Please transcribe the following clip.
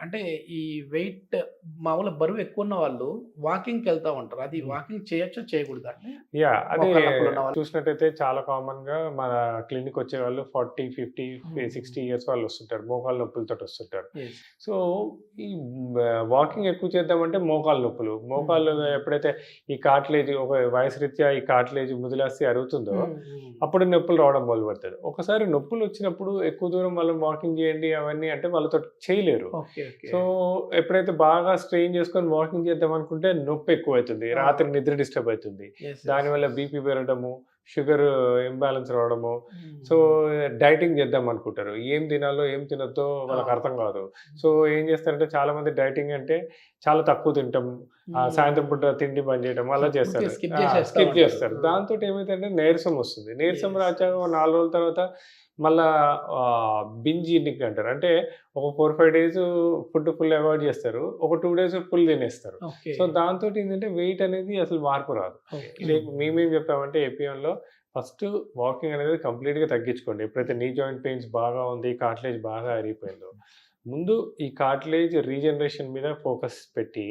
అంటే ఈ వెయిట్ మామూలుగా బరువు ఎక్కువున్న వాళ్ళు వాకింగ్‌కెళ్తా ఉంటారు. అది హ్మ్. వాకింగ్ చేయొచ్చా? చేయకూడదా అండి? అదే మోకాళ్ళ నొప్పులున్న వాళ్ళు? చూసినట్టయితే చాలా కామన్‌గా మన క్లినికొచ్చేవాళ్ళు 40, 50, హ్మ్. 60 ఇయర్స్ వాళ్ళు వస్తుంటారు. మోకాళ్ళ నొప్పులతోటి వస్తుంటారు. యెస్. సో, ఈ వాకింగ్ ఎక్కువ చేద్దామంటే మోకాళ్ళ నొప్పులు. హ్మ్. మోకాళ్ళు హ్మ్. ఎప్పుడైతే ఈ కార్టిలేజ్ ఒక వయసు రీత్యా ఈ కార్టిలేజ్ ముదిలేస్తే అరుగుతుందో, హ్మ్. హ్మ్. అప్పుడు నొప్పులు రావడం మొదలుపెడతది. ఒకసారి నొప్పులొచ్చినప్పుడు ఎక్కువ దూరం వాళ్ళని వాకింగ్ చేయండి అవన్నీ అంటే వాళ్ళతోటి చేయలేరు. ఓకే. ఓకే. సో, ఎప్పుడైతే బాగా స్ట్రెయిన్ చేసుకొని వాకింగ్ చేద్దామనుకుంటే నొప్పెక్కువైతుంది. ఆ! రాత్రి నిద్ర డిస్టర్బ్ అయితుంది. యెస్. యెస్. దానివల్ల బీపీ పెరగడము, షుగర్ ఇంబాలెన్స్ రావడము. సో, హ్మ్. డైటింగ్ చేద్దామనుకుంటారు. ఏం తినాలో, ఏం తినొద్దో అవును. వాళ్ళకర్థం కాదు. సో, ఏం చేస్తారంటే చాలామంది డైటింగ్ అంటే చాలా తక్కువ తింటాం. సాయంత్రం పూట హ్మ్. తిండి బంద్ చేయడం అలా పూర్తిగా చేస్తారు. స్కిప్ జేసేస్తా స్కిప్ ఉంటారు. చేస్తారు. ఆ! దాంతోటి ఏమైతదంటే నీరసం వస్తుంది. నీరసం యెస్. రాచాక యెస్. ఓ 4 రోజుల తర్వాత మళ్ళా బింజ్ ఈటింగ్ అంటారు. అంటే ఒక 4, 5 డేస్ ఫుడ్ ఫుల్ అవాయిడ్ చేస్తారు. ఒక 2 డేస్ ఫుల్ తినేస్తారు. ఓకే. సో, దాంతోటి ఏంటంటే వెయిట్ అనేది అసలు మార్పు రాదు. ఓకే. మేమేం చెప్పామంటే ఏపీఎన్‌లో ఫస్ట్ వాకింగ్ అనేది కంప్లీట్‌గా తగ్గించుకోండి. ఎప్పుడైతే నీ జాయింట్ పెయిన్స్ బాగా ఉంది, కార్టిలేజ్ బాగా అరిగిపోయిందో, ముందు ఈ కార్టిలేజ్ రీజనరేషన్ మీద ఫోకస్ పెట్టి,